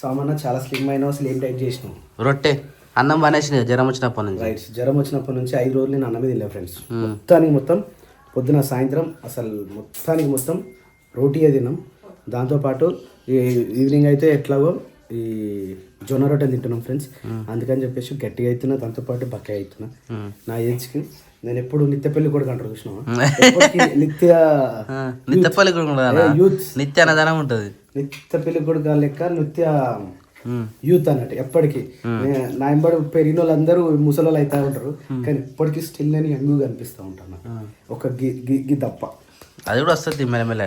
సామాన్ చాలా స్లిమ్ అయినా స్లిమ్ టైట్ చేసినాం. రొట్టె అన్నం పనేసింది జ్వరం వచ్చినప్పటి నుంచి. రైట్, జ్వరం వచ్చినప్పటి నుంచి 5 రోజులు నేను అన్నమే తినలే ఫ్రెండ్స్. మొత్తం పొద్దున సాయంత్రం అసలు మొత్తం రోటీయే తిన్నాం. దాంతోపాటు ఈవినింగ్ అయితే ఎట్లాగో ఈ జొన్న రొట్టెలు తింటున్నాం ఫ్రెండ్స్. అందుకని చెప్పేసి గట్టిగా అవుతున్నా, దాంతోపాటు బక్కగా అవుతున్నా. నా ఏజ్కి నేను ఎప్పుడు నిత్య పెళ్లి కొడుకు అంటారు చూసినా, నిత్య పెళ్లి కొడుకు యూత్ నిత్య అన్నదానం ఉంటుంది. నిత్య పెళ్లి కొడుకు లెక్క నిత్య యూత్ అన్నట్టు ఎప్పటికీ. నా ఎంబడి పెరిగిన వాళ్ళందరూ ముసలోళ్ళు అవుతా ఉంటారు, కానీ ఇప్పటికీ స్టిల్ నేను యంగ్ కనిపిస్తూ ఉంటాను. ఒక గి తప్ప అది కూడా వస్తుంది మెల్లమెల్ల.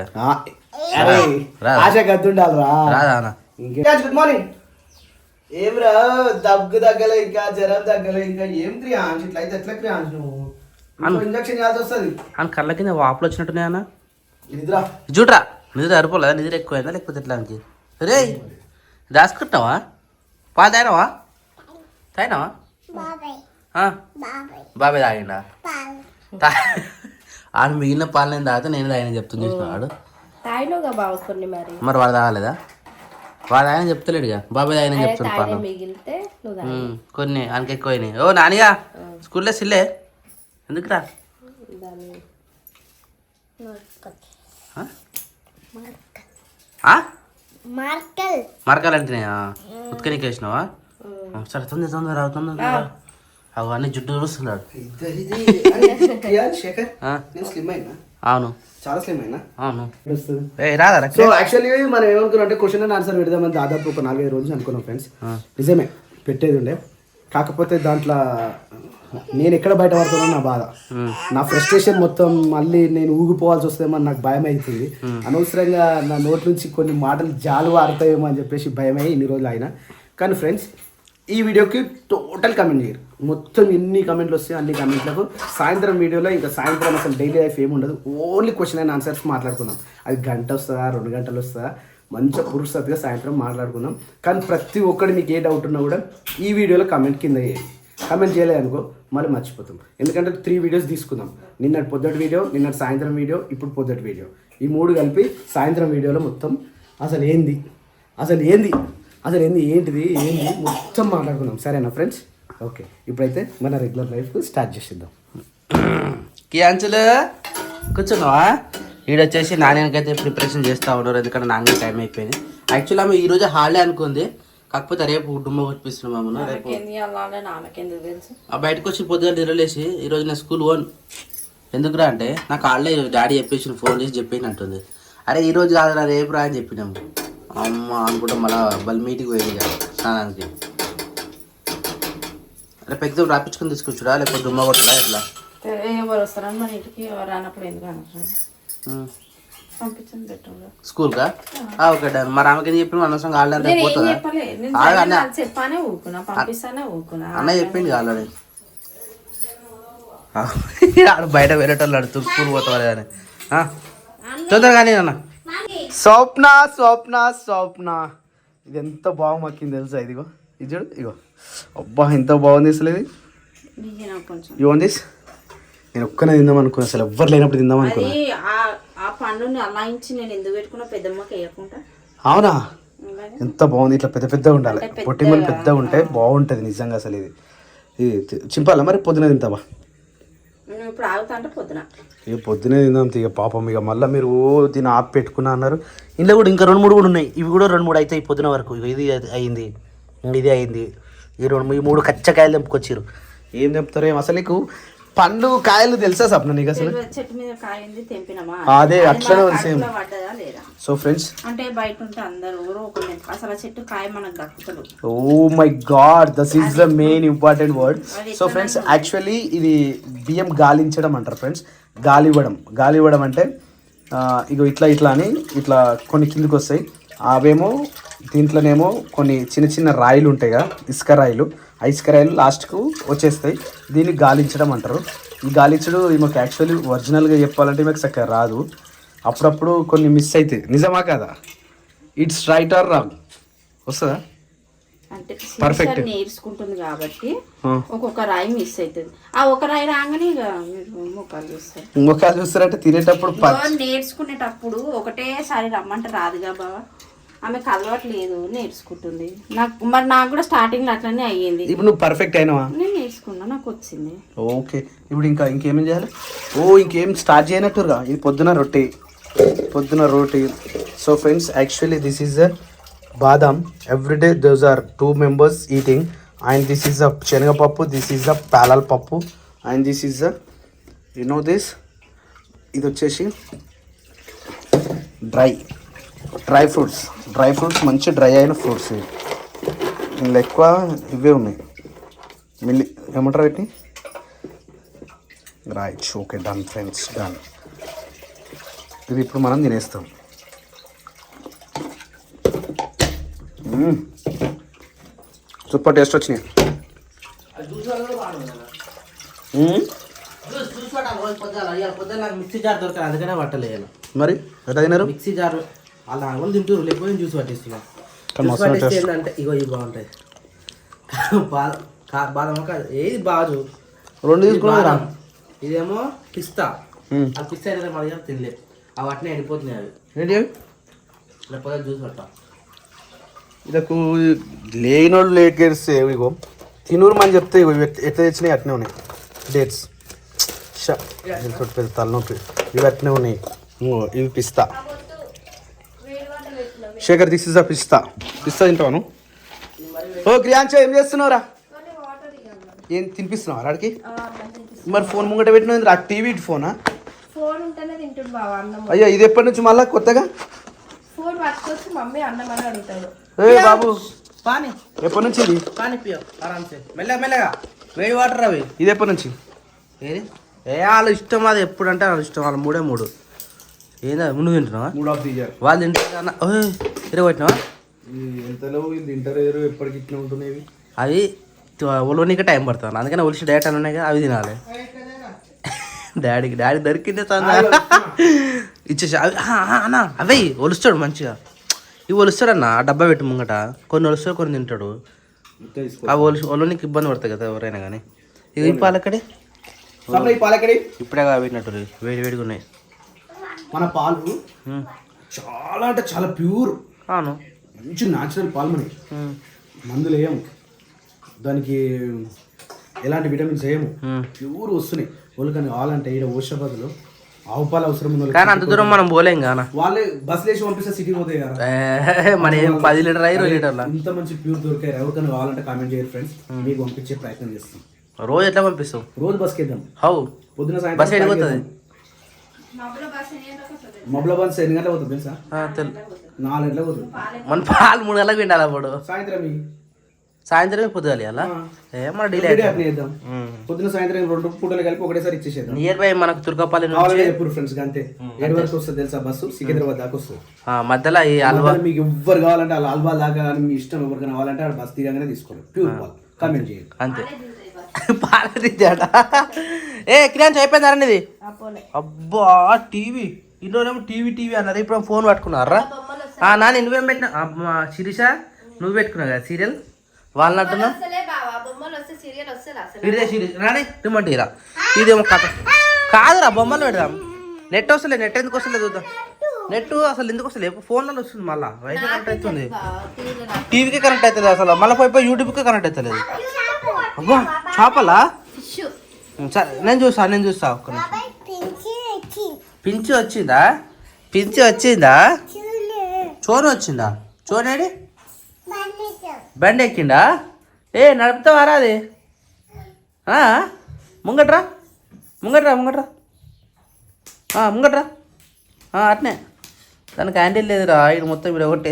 ఆశ గద్దుండాలి రా. Good morning. ఏమ్రా దగ్గు తగ్గలే, ఇంకా జ్వరం తగ్గలే, ఇంకా ఏం క్రియాన్స్ ఇట్లా అయితే ఎట్లా క్రియాన్స్ నువ్వు ఇంజక్షన్ చేయాల్సి వస్తుంది. అని కళ్ళ కింద వాపులు వచ్చినట్టున్నాయి అన్న. నిద్ర చూడరా, నిద్ర సరిపోలేదా? నిద్ర ఎక్కువైందా లేకపోతే ఎట్లానికి? రే దాచుకుంటావా? పాలు తాగినావా? తాగినావా? బాబాయ్ తాగిండా? ఆడు మిగిలిన పాలు నేను తాగితే నేను తాగిన చెప్తుంది చూసినాడు. మరి వాడు తాగలేదా? వాడు ఆయన చెప్తలేడుగా, బాబాయ్ ఆయన చెప్తాను పాలు కొన్ని ఆయనకి ఎక్కువైనాయి. ఓ నానిగా స్కూల్లో సిల్లే ఎందుకురా? మరకాలు అంటున్నాయా? ఉత్కనికి వేసినావా? సరే తొందర అవుతుంది. అవన్నీ జుట్టు చూస్తున్నాడు. అవును చాలా స్లిమ్ అయినా. అవును రాదా? సో యాక్చువల్లీ మనం ఏమనుకున్నాం అంటే క్వశ్చన్ అండ్ ఆన్సర్ పెడదామని దాదాపు ఒక 4-5 రోజులు అనుకున్నాం ఫ్రెండ్స్. నిజమే పెట్టేది ఉండే, కాకపోతే దాంట్లో నేను ఎక్కడ బయట పడుతున్నా నా బాధ, నా ఫ్రస్ట్రేషన్ మొత్తం మళ్ళీ నేను ఊగిపోవాల్సి వస్తేమో నాకు భయం అవుతుంది. అనవసరంగా నా నోటి నుంచి కొన్ని మాటలు జాలు ఆడతాయేమో అని చెప్పేసి భయమై ఇన్ని రోజులు అయినా. కానీ ఫ్రెండ్స్ ఈ వీడియోకి టోటల్ కమెంట్ చేయరు, మొత్తం ఎన్ని కమెంట్లు వస్తాయి అన్ని కమెంట్లకు సాయంత్రం వీడియోలో ఇంకా సాయంత్రం అసలు డైలీ లైఫ్ ఏమి ఉండదు, ఓన్లీ క్వశ్చన్ అండ్ ఆన్సర్స్ మాట్లాడుకుందాం. అది గంట వస్తుందా 2 గంటలు వస్తుందా మంచిగా పురుషతగా సాయంత్రం మాట్లాడుకుందాం. కానీ ప్రతి ఒక్కటి మీకు ఏ డౌట్ ఉన్నా కూడా ఈ వీడియోలో కమెంట్ కింద చేయండి. కమెంట్ చేయలేదనుకో మళ్ళీ మర్చిపోతాం, ఎందుకంటే 3 వీడియోస్ తీసుకుందాం. నిన్నటి పొద్దుటి వీడియో, నిన్నటి సాయంత్రం వీడియో, ఇప్పుడు పొద్దుటి వీడియో, ఈ 3 కలిపి సాయంత్రం వీడియోలో మొత్తం అసలు ఏంది ఏంటిది మొత్తం మాట్లాడుకున్నాం. సరేనా ఫ్రెండ్స్? ఓకే, ఇప్పుడైతే మన రెగ్యులర్ లైఫ్ స్టార్ట్ చేసేద్దాం. కియాంచులు కూర్చున్నావా? ఈడొచ్చేసి నాణ్యానికైతే ప్రిపరేషన్ చేస్తూ ఉన్నారు, ఎందుకంటే నాన్న టైం అయిపోయింది. యాక్చువల్లీ ఆమె ఈరోజు హాలిడే అనుకుంది, కాకపోతే రేపు కుటుంబం వచ్చిపిస్తున్నాము. రేపు బయటకు వచ్చి పొద్దుగా నిద్రలేసి ఈరోజు నేను స్కూల్ పోను. ఎందుకురా అంటే నాకు హాలిడే డాడీ చెప్పేసి ఫోన్ చేసి చెప్పినట్టుంది. అరే ఈరోజు కాదురా రేపు రా అని చెప్పినాము. అమ్మ అనుకుంటాం మళ్ళీ మీటింగ్ పోయింది కదా స్నానానికి. రేపు ఎగ్జామ్ రాపించుకుని తీసుకొచ్చుడా లేకపోతే దుమ్మ కొట్టడా ఎట్లా? ఎవరు వస్తారని మన ఇంటికి రానప్పుడు ఎందుకు పంపించండి పెట్టండి స్కూల్కా? Okay done. మరి ఆమెకి చెప్పిన అనవసరం ఆల్రెడీ పోతుందా? చెప్పానే ఊరుకున్నా, పంపిస్తానే ఊరుకున్నా. అన్న చెప్పింది ఆల్రెడీ. ఆడు బయట వేరేటోళ్ళు అడుగుతూ స్కూల్ పోతావాలి అని తొందరగానే అన్న. స్వప్న ఇది ఎంత బాగా మాకింది తెలుసా? ఇదిగో ఇది చూడు, ఇగో అబ్బా ఎంత బాగుంది అసలు. ఇది ఇవ్వండి, నేను ఒక్కనే తిందాం అనుకున్నా, అసలు ఎవ్వరు లేనప్పుడు తిందాం అనుకున్నా. అవునా? ఎంత బాగుంది, ఇట్లా పెద్ద పెద్దగా ఉండాలి, పొట్టిమలు పెద్దగా ఉంటే బాగుంటుంది నిజంగా. అసలు ఇది చింపాలా మరి పొద్దున తింటావా? ఇక పొద్దునే తిందాం ఇక పాపం. ఇక మళ్ళీ మీరు దీన్ని ఆపి పెట్టుకున్నా అన్నారు. ఇంట్లో కూడా ఇంకా 2-3 కూడా ఉన్నాయి, ఇవి కూడా 2-3 అవుతాయి పొద్దున వరకు. ఇక ఇది అయింది, ఇది అయింది, ఈ 3 కచ్చకాయలు తెంపుకొచ్చారు. ఏం తెంపుతారు ఏం అసలు? నీకు పండ్లు కాయలు తెలుసా సప్న నీకు అసలు? చెట్టు మీద కాయింది తెంపినమా? అదే అట్లనే ఉంది సేమ్. సో ఫ్రెండ్స్ అంటే బయట ఉంటే అందరూ అసలు చెట్టు కాయ మనకు దక్కుతాడు. Oh my god, this is the main important word. So friends actually ఇది బియ్యం గాలించడం అంటారు ఫ్రెండ్స్. గాలి ఇవ్వడం అంటే ఇగో ఇట్లా అని ఇట్లా కొన్ని కిందికి వస్తాయి. అవేమో దీంట్లోనేమో కొన్ని చిన్న చిన్న రాయిలు ఉంటాయి కదా, ఇసుక రాయిలు. ఆ ఇసుక రాయిలు లాస్ట్కు వచ్చేస్తాయి. దీన్ని గాలించడం అంటారు. ఈ గాలించడు మాకు యాక్చువల్లీ ఒరిజినల్గా చెప్పాలంటే మాకు చక్కగా రాదు, అప్పుడప్పుడు కొన్ని మిస్ అవుతాయి. నిజమా కదా? It's right are wrong? వస్తుందా? అంటే పర్ఫెక్ట్ నేర్చుకుంటుంది కాబట్టి ఒక్కొక్క రాయి మిస్ అవుతుంది. ఆ ఒక రాయి రాగానే ఇక మీరు ముఖాలు చూస్తారంటే తినేటప్పుడు నేర్చుకునేటప్పుడు ఒకటేసారి రమ్మంటే రాదుగా బావా. ఆమెకు అలవాటు లేదు, నేర్చుకుంటుంది. నాకు కూడా స్టార్టింగ్లో అట్లనే అయ్యింది. ఇప్పుడు నువ్వు పర్ఫెక్ట్ అయినావా? నేను నేర్చుకున్నా, నాకు వచ్చింది. ఓకే, ఇప్పుడు ఇంకేమేం చేయాలి? ఇంకేం స్టార్ట్ చేయనట్టుగా. ఇది పొద్దున రొట్టి. So friends, actually this is a బాదం. ఎవ్రీడే దోస్ ఆర్ 2 members ఈటింగ్. అండ్ దిస్ ఈజ్ అ శనగపప్పు, దిస్ ఈజ్ అ పాలల్ పప్పు, and this is a this. ఇది వచ్చేసి డ్రై ఫ్రూట్స్ మంచి డ్రై అయిన ఫ్రూట్స్. ఇవి ఇందులో ఎక్కువ ఇవే ఉన్నాయి. ఏమంటారు వీటిని? Right. Okay, done friends, done. ఇది ఇప్పుడు మనం తినేస్తాం. సూపర్ టేస్ట్ వచ్చినాయి. మిక్సీ జార్ దొరకదు, అందుకనే పట్టలేదు. మరి ఎట్లా తిన్నారు? మిక్సీ జార్ అలా వాళ్ళు తింటారు, లేకపోతే జ్యూస్ పట్టిస్తున్నా. జ్యూస్ పట్టిస్తే ఏంటంటే ఇగో ఇవి బాగుంటాయి. బాదం ఏది బాజు 2 తీసుకున్నా. ఇదేమో పిస్తా. ఆ పిస్తా అయితే మన దగ్గర తినలేదు, అవి వాటిని ఎండిపోతున్నాయి. అవి ఏంటి అవి? లేకపోతే జ్యూస్ పట్టా. ఇదకు లేనోళ్ళు లేకేస్తే ఇగో తినూరు అని చెప్తే ఇగో ఎట్లా తెచ్చినాయి అట్నే ఉన్నాయి. డేట్స్ పెద్ద తలనొప్పి. ఇవి అట్నే ఉన్నాయి. ఇవి పిస్తా. శేఖర్, దిస్ ఇస్ అ పిస్తా తింటాను. క్రియాంశ ఏం చేస్తున్నావురా? ఏం తినిపిస్తున్నావు రాడికి? మరి ఫోన్ ముంగట పెట్టిన ఆ టీవీ ఫోనా? ఫోన్ ఉంటేనే తింటుడు బావ అన్నం. అయ్యో, ఇది ఎప్పటి నుంచి మళ్ళా కొత్తగా? ఫోన్ పట్టుకొచ్చి మమ్మీ అన్నం అని అడుగుతాడు. బాబు పానీ ఎప్పటి నుంచి ఇది? పానీ పియో ఆరామ్సే, మెల్లగా వేడి వాటర్ అవి. ఇది ఎప్పటి నుంచి? ఏది వాళ్ళ ఇష్టం, అది ఎప్పుడు అంటే వాళ్ళ ఇష్టం. వాళ్ళ 3 ఏందా ముందు తింటున్నావా? 3 of the year. వాళ్ళు తింటారు. ఇరవై పెట్టినావా? ఎంతలో వీళ్ళు తింటారు, ఎప్పటికి ఇట్లా ఉంటున్నాయి. అవి ఒలవనీకే టైం పడుతుంది, అందుకని ఒలిసి డైరెక్ట్ అని ఉన్నాయి కదా, అవి తినాలి. డాడీ దొరికిందే తన ఇచ్చేసి అవి అన్న అవే ఒలుస్తాడు మంచిగా. ఇవి ఒలుస్తాడు అన్న, ఆ డబ్బా పెట్టి ముంగట. కొన్ని ఒలుస్తాడు, కొన్ని తింటాడు. అవి ఒలవనికి ఇబ్బంది పడుతుంది కదా ఎవరైనా కానీ. ఇవి పాలక్కడి ఇప్పుడే పెట్టినట్టు వేడిగా ఉన్నాయి. మన పాలు చాలా అంటే చాలా ప్యూర్. అవును, మంచి న్యాచురల్ పాలు. మనకి మందులు వేయము, దానికి ఎలాంటి విటమిన్స్ వేయము, ప్యూర్ వస్తున్నాయి. వాళ్ళకని కావాలంటే ఇక్కడ ఓష బదులు ఆవు పాలు అవసరం ఉంది కానీ అంత దూరం మనం పోలేం కానా. వాళ్ళే బస్ లేచి పంపిస్తే సిటీ పోతాయి కదా. మన 10 లీటర్ 20 లీటర్ల ఇంత మంచి ప్యూర్ దొరికాయి. ఎవరికైనా కావాలంటే కామెంట్ చేయండి ఫ్రెండ్స్, మీకు పంపించే ప్రయత్నం చేస్తాం. రోజు ఎట్లా పంపిస్తాం? రోజు బస్కి వెళ్దాం. హౌ పొద్దున బస్ సాయంత్రం ఎడిపోతుంది? మబ్బుల బస్ ఎన్ని గంటలకు పోతుంది తెలుసా? 4 గంటలకు పోతుంది. మన పాలు 3 గంటలకు పిండాలి. అప్పుడు సాయంత్రం పొద్దుగాలి అలా మన డీలే చేద్దాం. పొద్దున సాయంత్రం 2 పూటలు కలిపి ఒకటేసారి ఇచ్చేసేద్దాం. నియర్ బై మనకు తుర్కపల్లి ఫ్రెండ్స్ అంతే. 7 వరకు వస్తుంది తెలుసా బస్సు, సికింద్రాబాద్ దాకా వస్తుంది. మధ్యలో ఈ హల్వా మీకు ఎవ్వరు కావాలంటే అలా హల్వా దాకా మీ ఇష్టం. ఎవరికైనా కావాలంటే ఆ బస్ దిగానే తీసుకోండి. ప్యూర్ పాలు కామెంట్ చేయండి అంతే. పాలదిద్దాడ కిరాన్స్ అయిపోయింది అన్నది. అబ్బా టీవీ ఇంట్లోనేమో టీవీ అన్నారు, ఇప్పుడు ఫోన్ పట్టుకున్నారా? నాన్న నువ్వేం పెట్టినా? అమ్మా శిరీష నువ్వు పెట్టుకున్నావు కదా సీరియల్ వాళ్ళంటున్నా. ఇదే సీరియల్ రాని రిమోట్ ఇరా. ఇదేమో కథ కాదురా, బొమ్మలు పెడదాం. నెట్ వస్తలేదు. నెట్ ఎందుకు వస్తలేదు చూద్దాం. నెట్ అసలు ఎందుకు వస్తలేదు? ఫోన్లలో వస్తుంది, మళ్ళీ వైఫై కనెక్ట్ అవుతుంది, టీవీకి కనెక్ట్ అవుతుంది. అసలు మళ్ళీ పోయి యూట్యూబ్కి కనెక్ట్ అవుతలేదు. అబ్బా చేపలా? నేను చూస్తా ఒక్క నిమిషం. పించి వచ్చిందా? చోను వచ్చిందా? చోనేడి బండి ఎక్కిండా? నడుపుతావారా అది? ముంగట్రా అట్నే. తనకు హ్యాండిల్ లేదురా, ఇది మొత్తం మీరు ఒకటి.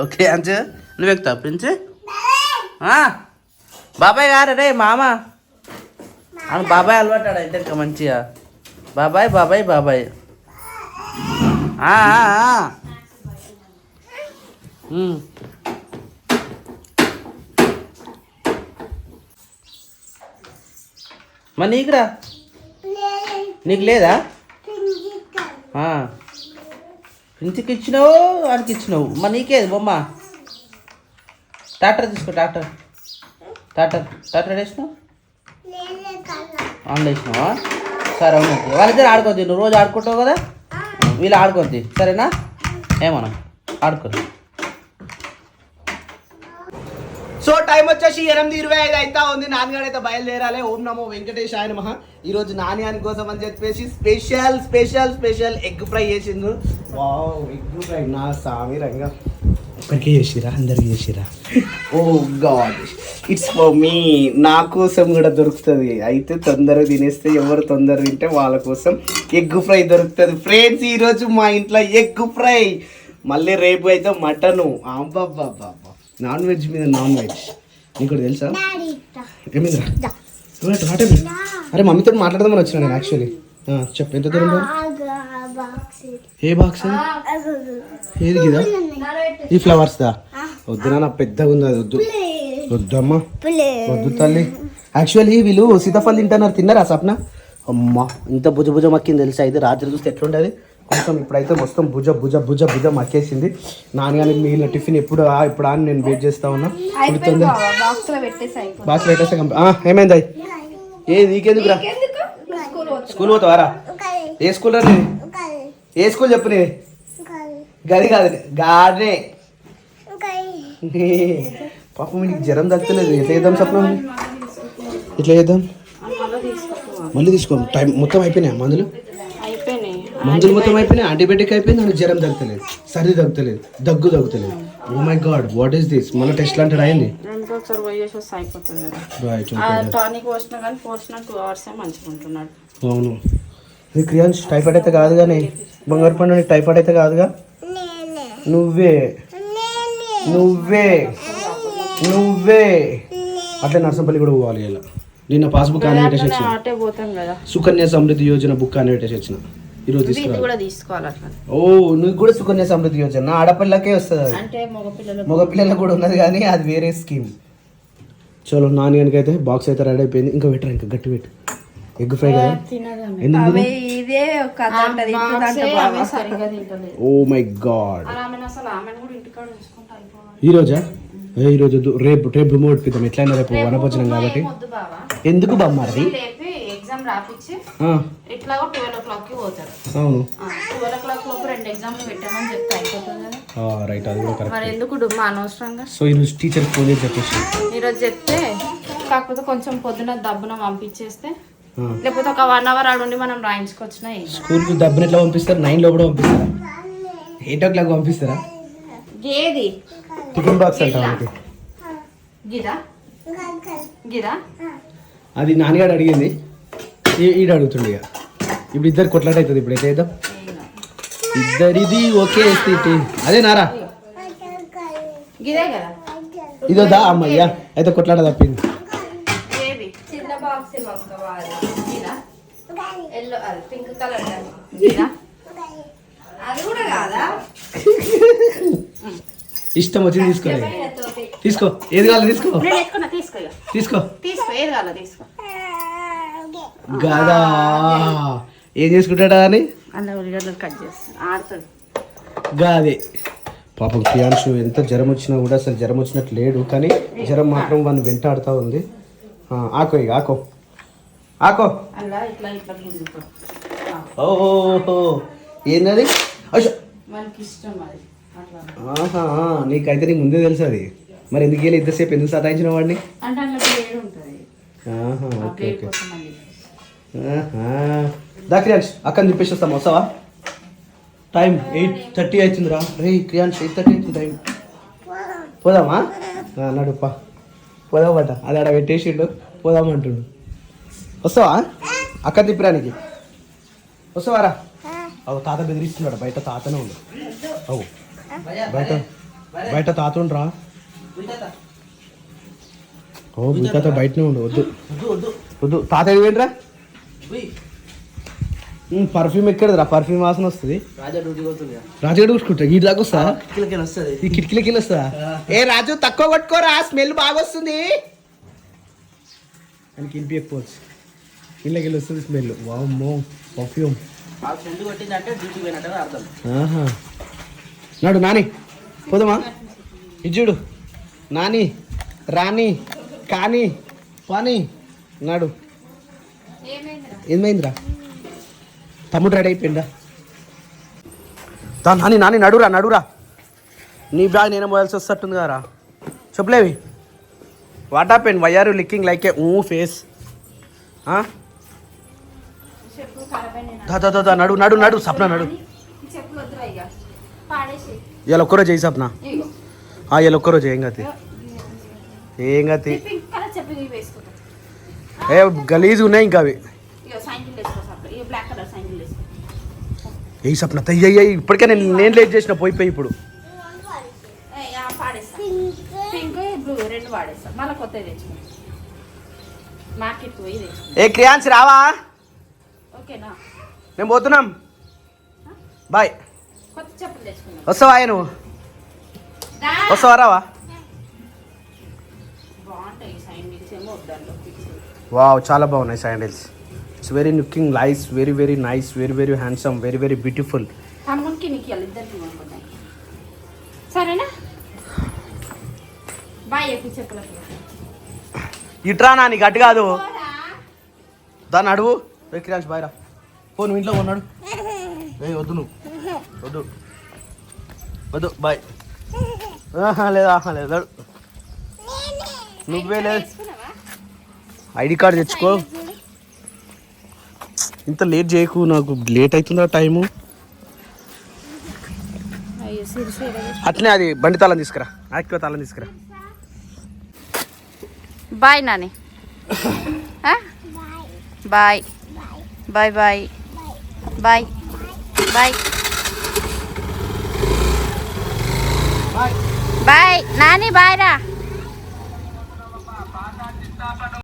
ఓకే అంచు నువ్వు ఎక్కుతావు ప్రిన్స్. బాబాయ్ గారు రే మామ అని బాబాయ్ అలవాటాడు అయితే ఇంకా మంచిగా. బాబాయ్ మరి నీకురా, నీకు లేదా? ఇంటికి ఇచ్చినావు, వానికి ఇచ్చినావు, మరి నీకేది బొమ్మ? ట్రాక్టర్ తీసుకో. ట్రాక్టర్ వేసినావు, ఆన్లో వేసినావా? సరే అవును, వాళ్ళిద్దరు ఆడుకోద్ది. నువ్వు రోజు ఆడుకుంటావు కదా, వీళ్ళు ఆడుకోద్ది సరేనా? ఏమన్నా ఆడుకోరు. టైం వచ్చేసి 8:25 అయితే ఉంది. నాన్నగారు అయితే బయలుదేరాలి. ఓం నమో వెంకటేశాయ నమః. ఈరోజు నాని కోసం అని చెప్పేసి స్పెషల్ ఎగ్ ఫ్రై చేసిండు. వావ్, ఎగ్ ఫ్రై నా సామి రంగా. ఒక్కరికి చేసిరా, అందరికి చేసిరా? ఓ గాడ్, ఇట్స్ ఫర్ మీ. నా కోసం కూడా దొరుకుతుంది. అయితే తొందరగా తినేస్తే, ఎవరు తొందర తింటే వాళ్ళ కోసం ఎగ్ ఫ్రై దొరుకుతుంది. ఫ్రెండ్స్, ఈరోజు మా ఇంట్లో ఎగ్ ఫ్రై. మళ్ళీ రేపు అయితే మటను. అబ్బాబ్బాబ్బా, నాన్ వెజ్ మీద నాన్ వెజ్. నీకు కూడా తెలుసా? ఏమైందిరా? అరే మమ్మీతో మాట్లాడదామని వచ్చినా నేను యాక్చువల్లీ. చెప్పు, ఎంత దూరం? ఏ బాక్స్? ఏది గిదా? ఈ ఫ్లవర్స్ దా? వద్దునా, నా పెద్దగా ఉంది అది. వద్దమ్మా, వద్దు తల్లి. యాక్చువల్లీ వీళ్ళు సీతాఫలం తింటున్నారు. తిన్నారా సప్న? అమ్మా, ఇంత భుజ మక్కింది తెలుసా? అయితే రాత్రి చూస్తే ఎట్లుండేది కొంచెం. ఇప్పుడైతే మొత్తం భుజ మక్కేసింది. నాన్నగారికి మిగిలిన టిఫిన్ ఎప్పుడు అని నేను వెయిట్ చేస్తా ఉన్నా. బాక్స్ పెట్టేస్తే ఏమైంది? నీకెందుకురా? స్కూల్ పోతావారా? ఏ స్కూల్ రా? ఏ స్కూల్ చెప్పు. నీ గది కాదు, గాడే. పాపం నీకు జ్వరం తగ్గలేదు. ఎట్లా చేద్దాం సప్న? ఎట్లా చేద్దాం? మళ్ళీ తీసుకో. టైం మొత్తం అయిపోయినాయి మందులు మొత్తం అయిపోయినాయి. యాంటీబయాటిక్ అయిపోయింది. నాకు జ్వరం తగ్గలేదు, సర్ది తగ్గలేదు, దగ్గు తగ్గలేదు. Oh my god, what is this? మళ్ళీ టెస్ట్ లాంటి అయింది. అవును. నీ క్రియాన్స్ టైఫాయిడ్ అయితే కాదు కానీ, బంగారు పండు నీకు టైఫాయిడ్ అయితే కాదుగా? నువ్వే అట్లే నర్సంపల్లి కూడా పోవాలి. ఇలా నిన్న పాస్బుక్ అని పెట్టేసి వచ్చిన. సుకన్య సమృద్ధి యోజన బుక్ అని పెట్టేసి వచ్చిన. ఈరోజు తీసుకోవాలి. ఓ, నువ్వు కూడా సుకన్య సమృద్ధి యోజన ఆడపిల్లకే వస్తుంది. మగపిల్లలకు కూడా ఉన్నది కానీ అది వేరే స్కీమ్. చలో, నాన్నగానికి అయితే బాక్స్ అయితే రెడీ అయిపోయింది. ఇంకా పెట్టరా, ఇంకా గట్టి పెట్టు. ఎగ్ ఫ్రై కదా? ఓ మై గాడ్, ఈరోజా? ఈరోజు రేపు రిమోట్ పిద్దాం. ఎట్లయినా రేపు వనభోజనం కాబట్టి. ఎందుకు బామ్మారి? ఎగ్జామ్ రాపిచ్చి ఇట్లా 12 o'clock కి పోతారు. అవును, 12 o'clock లోపు 2 ఎగ్జామ్లు పెట్టామని చెప్తే అయిపోతుంది కదా. రైట్, అది కూడా కరెక్ట్. మరి ఎందుకు డుమ్మా అనవసరంగా? సో ఈరోజు టీచర్ ఫోన్ చేసి చెప్పేసి ఈరోజు చెప్తే, కాకపోతే కొంచెం పొద్దున దబ్బున పంపించేస్తే, లేకపోతే ఒక 1 hour ఆడుండి మనం రాయించుకొచ్చినా. స్కూల్కి దబ్బున ఎట్లా పంపిస్తారు? 9 లో కూడా పంపిస్తారా? 8 o'clock పంపిస్తారా? ఏది టిఫిన్ బాక్స్ అంట వాళ్ళకి. గిదా అది నాన్నగాడు అడిగింది, ఈడు అడుగుతుండే. ఇప్పుడు ఇద్దరు కొట్లాట అవుతుంది. ఇప్పుడు అయితే వేద్దాం. ఇద్దరిది ఒకే స్థితి. అదే నారా, ఇదోదా అమ్మయ్యా? అయితే కొట్లాట తప్పింది. ఇష్టం వచ్చింది తీసుకోవాలి. తీసుకో, ఏది కావాలి తీసుకో. ఏది కావాలో తీసుకో. గదా ఏం చేసుకుంటాడా అని కట్ చేసి ఆడుతాడు. గాదే పాపం క్రియాంశు ఎంత జ్వరం వచ్చినా కూడా అసలు జ్వరం వచ్చినట్టు లేడు, కానీ జ్వరం మాత్రం వాడిని వెంటాడుతూ ఉంది. ఆకో ఇక ఆకో. ఓహో, ఏంటది? నీకైతే నీకు ముందే తెలుసు అది. మరి ఎందుకు వెళ్ళి ఇంతసేపు ఎందుకు సతాయించిన వాడిని? Okay okay. దా క్రియాంశ్, అక్కని చెప్పేసి వస్తాం. వస్తావా? టైం 8:30 అవుతుందిరా. రే క్రియాంశ్, 8:30 అవుతుంది టైం. పోదామా? నడుపా, పోదామట. అది ఆడ పెట్టేసిండు, పోదామంటుండు. వస్తావా అక్క తిప్పడానికి? వస్తావారా? అవు తాత బెదిరిస్తున్నాడు బయట. తాతనే ఉండు. అవు బయట తాత ఉండరా? ఓ మిగతా బయటనే ఉండు. వద్దు తాత ఏమిరా? పర్ఫ్యూమ్ ఎక్కడదిరా? పర్ఫ్యూమ్ వాసన వస్తుంది. రాజా చూసుకుంటా ఈ దాకా వస్తా. ఈ కిటికీలకి వెళ్ళి వస్తా. ఏ రాజు, తక్కువ కొట్టుకోరా, స్మెల్ బాగా వస్తుంది. అని కినిపించకపోవచ్చు. ఇళ్ళకి వెళ్ళి వస్తుంది స్మెల్. వామ్మో, పర్ఫ్యూమ్. నాడు నాని, పోదామా? ఇజ్జుడు నాని, రాని, కానీ, పాని. నాడు. ఏమైందిరా? తమ్ముడు రెడీ అయిపోయిందా? నాని నడురా. నీ బ్యాగ్ నేను మోయాల్సి వస్తట్టుంది కదరా. చెప్పులేవి what happen? Why are you licking like a face? చెప్పులు ఖరాబ్ అయినాయి నడు నడు నడు సప్న నడు. ఈ చెప్పులు వద్దురా ఇక పాడేసి ఇలా ఒక్కరోజు చేయి సప్న. ఇగో ఇలా ఒక్కరోజు ఏం గతి ఏం గతి. పింక్ కలర్ చెప్పులు ఇవి వేసుకుంటా. ఏ గలీజ్ ఉన్నాయి ఇంకా అవి. ఇగో సైకిల్ వేసుకో సార్. ఇగో బ్లాక్ కలర్ సైకిల్ వేసుకో. ఏ సప్న తయ్య ఇప్పటికే నేను లేట్ చేసిన పోయి ఇప్పుడు. పాడేస్తా. పింక్ బ్లూ రెండు పాడేస్తా. మళ్ళీ కొత్తవి తెచ్చుకో. మార్కెట్ పోయి తెచ్చుకో. ఏ క్రియాన్స్ రావా? ఓకేనా? మేము పోతున్నాం. బాయ్. కొత్త చెప్పులు తెచ్చుకున్నాం. వస్తావా నువ్వు? వస్తావా రావా? బాగుంటాయి సైండిల్స్ ఏమో వద్దాంలో. వావ్ చాలా బాగున్నాయి sandals. It's very looking nice, very very nice, very very handsome, very very beautiful. తమ్మునికి నీకు ఇద్దరికి కొనుక్కుంటాయి. సరేనా? బాయ్ ఎక్కువ చెప్పులకి. ఇట్రా నా నీకు అటు కాదు దాన్ని అడుగు. క్రియాన్స్ బాయ్ రా. నువ్వు ఇంట్లో ఉన్నాడు. వద్దు నువ్వు వద్దు వద్దు బాయ్. లేదా లేదు నువ్వే లేదు. ఐడి కార్డు తెచ్చుకో. ఇంత లేట్ చేయకు, నాకు లేట్ అవుతుందా టైము. అట్లనే అది బండి తాళం తీసుకురా, యాక్టివ్ తాళం తీసుకురా. Bye Nani. Bye bye bye bye bye bye Nani. Bye రా.